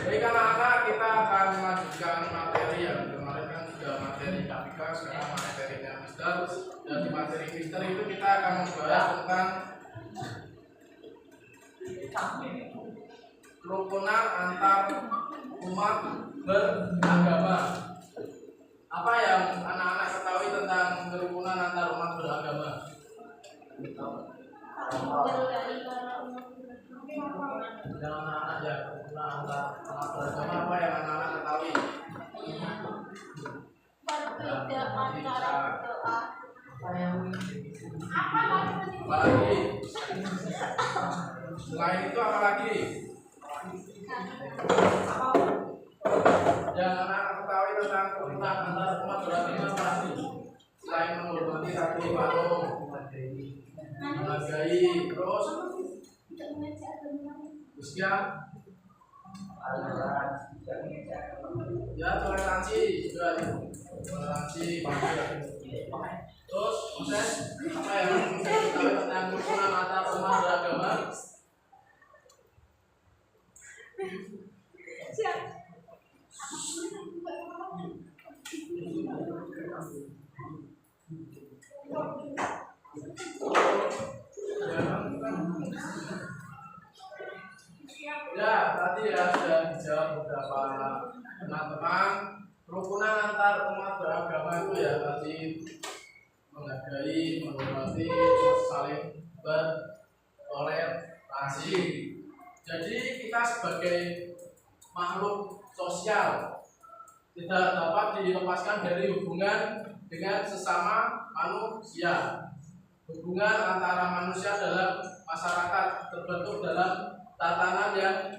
Baik anak-anak, kita akan melanjutkan materi yang kemarin kan sudah materi KPK, sekarang materinya Mister. Dan di materi Mister itu kita akan membahas tentang kerukunan antar umat beragama. Apa yang anak-anak ketahui tentang kerukunan antar umat beragama? Yang anak-anak ya, kerukunan antar umat beragama apa yang anak-anak ketahui? Apalagi? Selain itu apa lagi? Yang anak-anak ketahui tentang kerukunan antar umat beragama apa lagi? Selain menghormati satu imam, menghargai, terus usia, ya toleransi juga, toleransi. Terus proses apa yang ketahui tentang kerukunan antar umat beragama? Ya, tadi ya sudah dijawab beberapa teman-teman. Kerukunan antar umat beragama itu ya tadi menghargai, menghormati, terus saling bertoleransi. Jadi kita sebagai makhluk sosial tidak dapat dilepaskan dari hubungan dengan sesama manusia. Hubungan antara manusia dalam masyarakat terbentuk dalam tatanan yang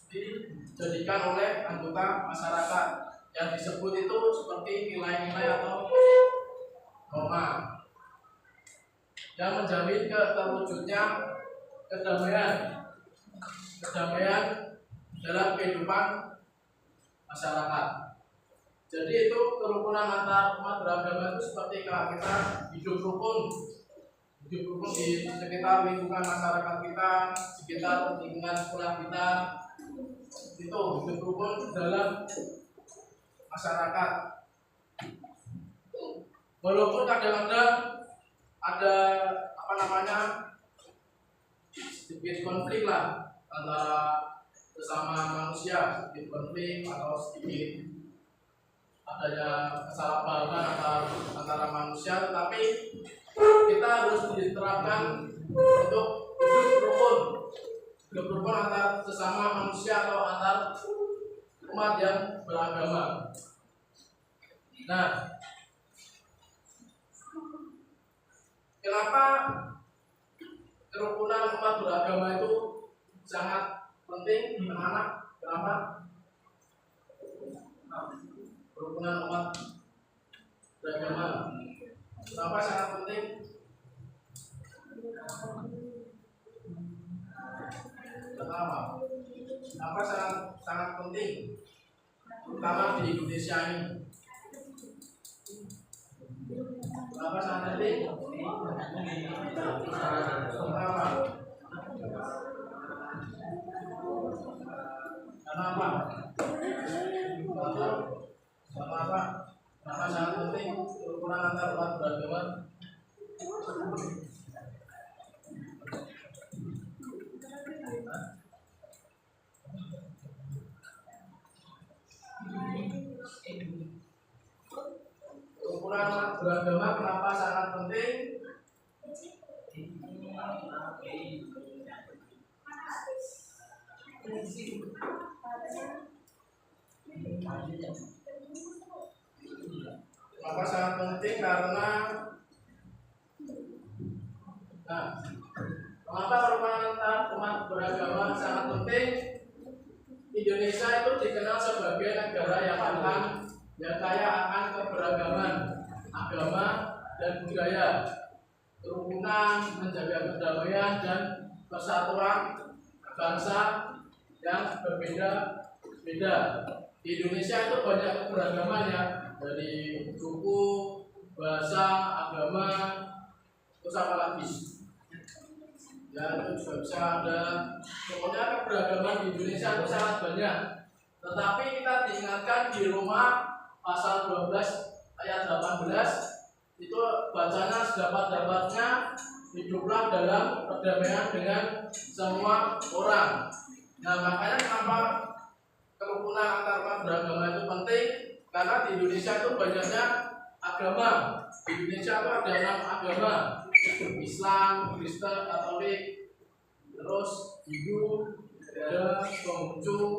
dijadikan oleh anggota masyarakat yang disebut itu seperti nilai-nilai atau norma yang menjamin terwujudnya kedamaian dalam kehidupan masyarakat. Jadi itu kerukunan antar umat beragama itu seperti kalau kita hidup rukun di sekitar lingkungan masyarakat kita, sekitar lingkungan sekolah kita, itu hidup rukun dalam masyarakat. Walaupun kadang-kadang ada sedikit konflik lah antara sesama manusia, sedikit konflik atau sedikit adanya kesalahpahaman antara manusia, tetapi kita harus diterapkan untuk hidup rukun antar sesama manusia atau antar umat yang beragama. Nah, kenapa kerukunan umat beragama itu sangat penting, anak-anak? Kenapa? Kerukunan umat beragama kenapa sangat penting? Kenapa sangat penting, terutama di Indonesia ini? Kenapa sangat penting? Kenapa? Kenapa sangat penting kerukunan antar umat beragama? kerukunan umat beragama kenapa sangat penting? Kenapa sangat penting? Karena kenapa kerukunan antar umat beragama sangat penting? Indonesia itu dikenal sebagai negara yang kaya akan keberagaman agama dan budaya, kerukunan, menjaga perdamaian dan persatuan bangsa yang berbeda-beda. Di Indonesia itu banyak keberagaman ya, dari suku, bahasa, agama, terus apa lagi? Ya itu juga bisa ada. Pokoknya keberagaman di Indonesia itu sangat banyak. Tetapi kita diingatkan di Roma pasal 12 ayat 18 itu bacanya sedapat-dapatnya hiduplah dalam perdamaian dengan semua orang. Nah makanya kenapa kerukunan antar umat beragama itu penting? Karena di Indonesia itu banyaknya agama. Di Indonesia itu ada 6 agama: Islam, Kristen, Katolik, terus Hindu, ada Konghucu.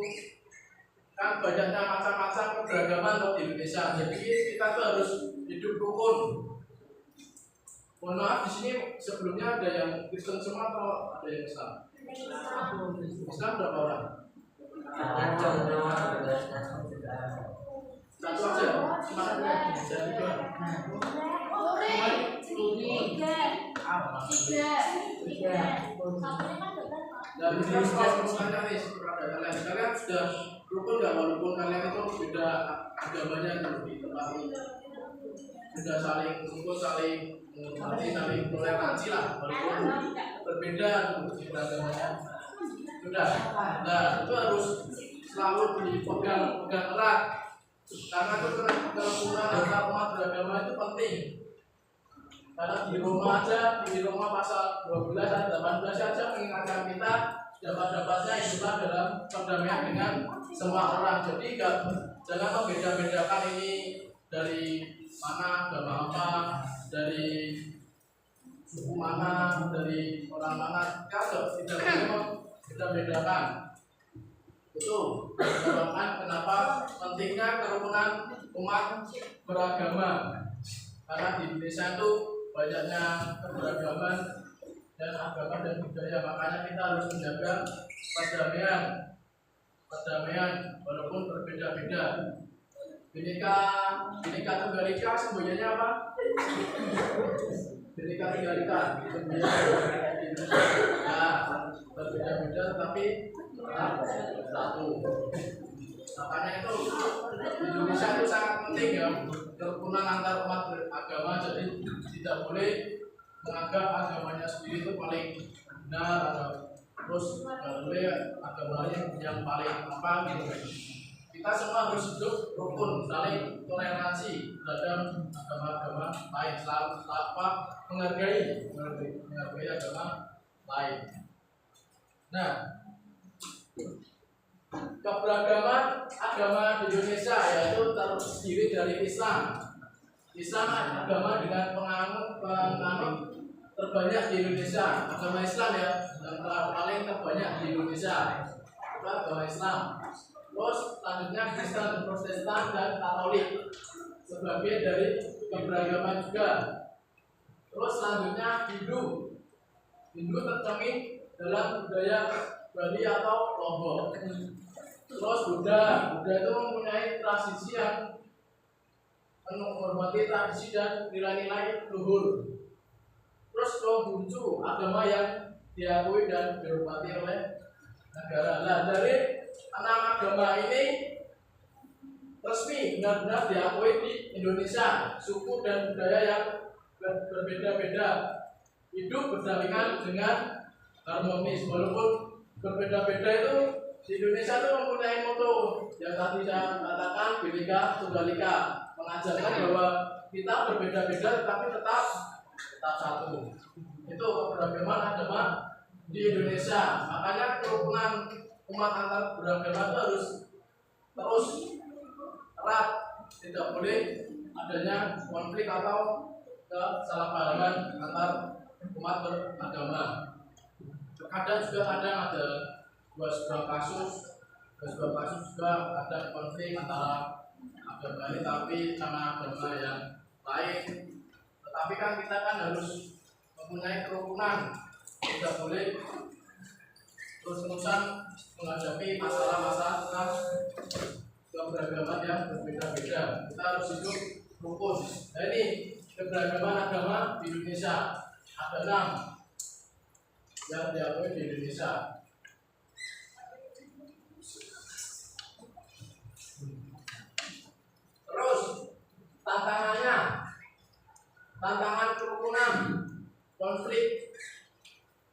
Kan banyaknya macam-macam keberagaman di Indonesia. Jadi kita tuh harus hidup rukun. Mohon maaf, di sini sebelumnya ada yang Kristen semua atau ada yang Islam? Islam berapa orang? Satu aja. Semangatnya jadi dua. Tiga. Dan kita semuanya nih kepada kalian sudah rukun nggak, walaupun kalian itu beda agamanya di tempat ini, sudah saling rukun, saling menghormati, saling toleransi lah, walaupun berbeda di agamanya sudah. Nah itu harus selalu dipegang erat, karena kerukunan antar umat beragama itu penting. Karena di Roma pasal 12 dan 18 saja mengingatkan kita dapat-dapatnya hiduplah dalam perdamaian dengan semua orang. Jadi jangan membeda-bedakan ini dari mana, agama apa, dari suku mana, dari orang mana. Kalau tidak boleh membeda-bedakan. Itu menyebabkan kenapa pentingnya kerukunan umat beragama. Karena di Indonesia itu banyaknya keberagaman dan agama dan budaya, makanya kita harus menjaga perdamaian walaupun berbeda-beda. Bhinneka Tunggal Ika sebenarnya apa? Bhinneka Tunggal Ika berbeda-beda tetapi satu. Makanya itu Indonesia itu sangat penting ya, kerukunan antar umat beragama. Jadi tidak boleh menganggap agamanya sendiri itu paling benar, terus tidak boleh agamanya yang paling apa gitu. Kita semua harus hidup rukun, saling toleransi terhadap agama-agama lain, selalu menghargai agama lain. Nah, keberagaman agama di Indonesia yaitu terdiri dari Islam. Islam agama dengan penganut terbanyak di Indonesia. Agama Islam ya yang paling terbanyak di Indonesia itu agama Islam. Terus selanjutnya Kristen, Protestan dan Katolik sebagai dari keberagaman juga. Terus selanjutnya Hindu tercermin dalam budaya Bali atau Lombok. Terus Buddha itu mempunyai tradisi yang menghormati tradisi dan nilai-nilai luhur. Terus Konghucu agama yang diakui dan dihormati oleh negara. Nah dari 6 agama ini resmi benar-benar diakui di Indonesia. Suku dan budaya yang berbeda-beda hidup berdampingan dengan harmonis, walaupun berbeda-beda itu di Indonesia itu mempunyai moto yang tadi saya katakan Bhinneka Tunggal Ika, mengajarkan bahwa kita berbeda-beda tetapi tetap satu. Itu keberagaman agama di Indonesia. Makanya kerukunan umat antar beragama itu harus terus erat, tidak boleh adanya konflik atau kesalahpahaman antar umat beragama. Terkadang juga ada sebuah kasus juga ada konflik antara agama ini tapi sama agama yang lain. Tetapi kan kita kan harus mempunyai kerukunan, tidak boleh terus-terusan menghadapi masalah-masalah tentang keberagaman yang berbeda-beda. Kita harus hidup rukun. Nah, ini keberagaman agama di Indonesia ada 6 yang diakui di Indonesia. Terus tantangan kerukunan, konflik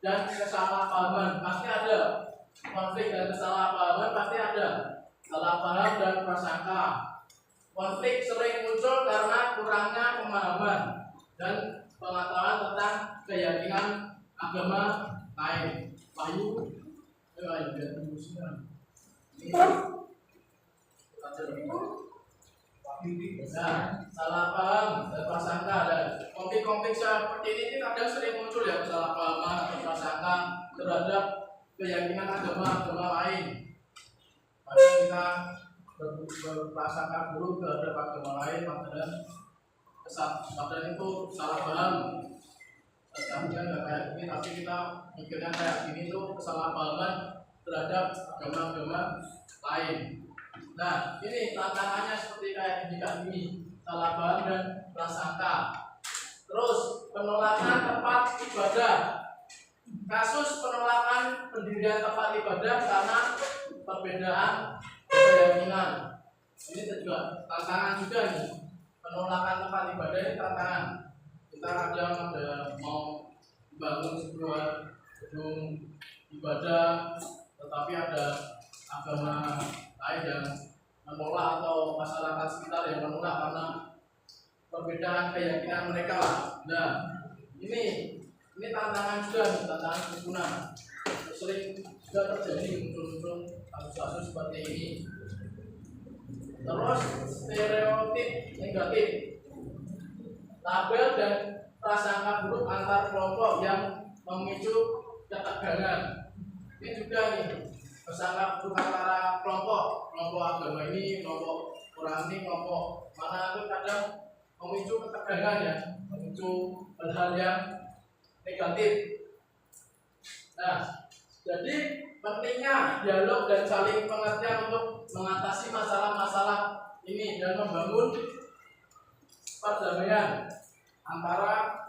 dan kesalahpahaman pasti ada. Konflik dan kesalahpahaman pasti ada. Salah paham dan prasangka. Konflik sering muncul karena kurangnya pemahaman dan pengetahuan tentang keyakinan agama lain. Salah paham dan prasangka dan konflik-konflik seperti ini kadang sering muncul ya, kesalahpahaman atau prasangka terhadap keyakinan agama lain. Maka kita berprasangka buruk terhadap agama lain, padahal itu salah paham. Kita nggak kayak gini, tapi kita mikirnya kayak gini tuh kesalahpahaman terhadap agama lain. Nah, ini tantangannya seperti kayak gini, salah paham dan prasangka. Terus penolakan tempat ibadah. Kasus penolakan pendirian tempat ibadah karena perbedaan keyakinan. Ini juga tantangan juga nih. Penolakan tempat ibadah ini tantangan. Kita kadang ada mau bangun sebuah gedung ibadah, tetapi ada agama lain yang menolak atau masyarakat sekitar yang menolak karena perbedaan keyakinan mereka. Nah, ini tantangan juga nih, tantangan kerukunan. Sering juga terjadi muncul kasus-kasus seperti ini. Terus stereotip negatif, label dan prasangka buruk antar kelompok yang memicu ketegangan. Ini juga nih prasangka buruk antara kelompok agama ini, kelompok orang ini, kelompok mana itu kadang memicu ketegangan ya, memicu hal-hal yang negatif. Nah, jadi pentingnya dialog dan saling pengertian untuk mengatasi masalah-masalah ini dan membangun perdamaian antara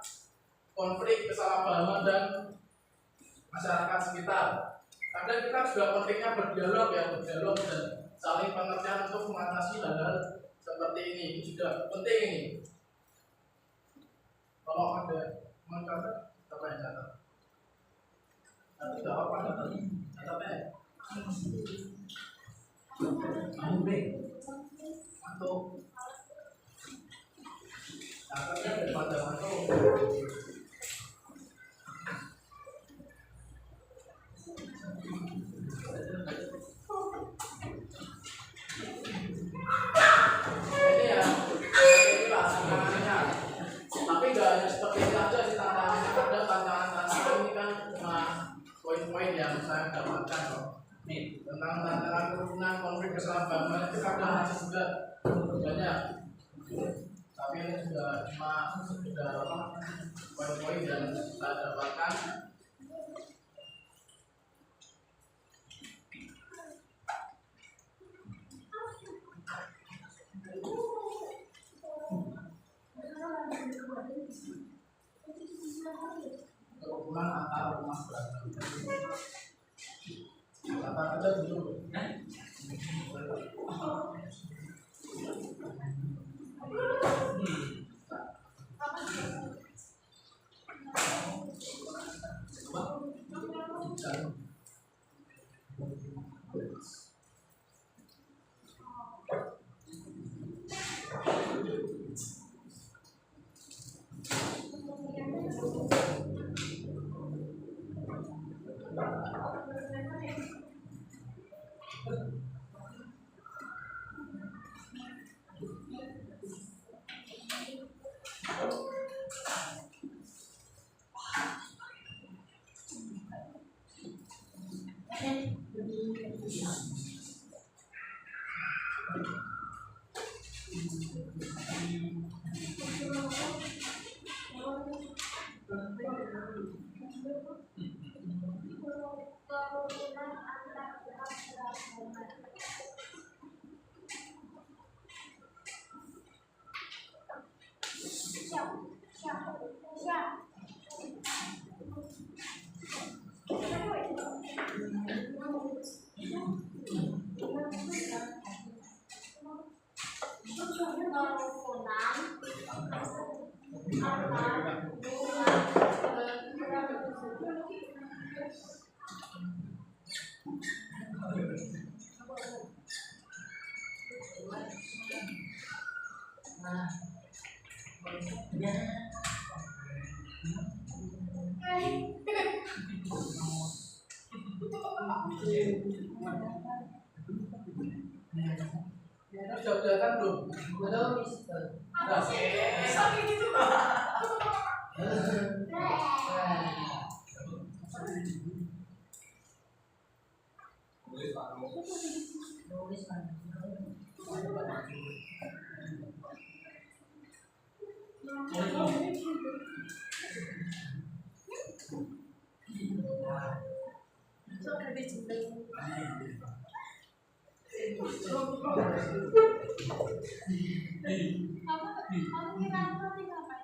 konflik kesalahpahaman dan masyarakat sekitar. Kadang kita juga pentingnya berdialog dan saling pengertian untuk mengatasi hal-hal seperti ini. Ini juga penting ini. Kalau ada mencatat apa yang catat? Tapi tidak apa catatnya. Atau catatnya daripada atau ini ya, ini lah tantangannya. Tapi nggak hanya seperti itu aja sih tantangannya. Ada tantangan ini kan cuma poin-poin yang saya dapatkan loh. Nih, tentang tantangan kerukunan, konflik kesalahpahaman itu kadang masih juga banyak. Tapi ini juga cuma sekedar poin-poin yang saya dapatkan. Kerukunan antar umat beragama. Kata aja dulu. Kerukunan antar beragama. Siap, siap, siap. Sudah kan belum? Belum. Nah, saking itu. Kamu kira nanti ngapain?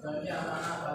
Bagi anak-anak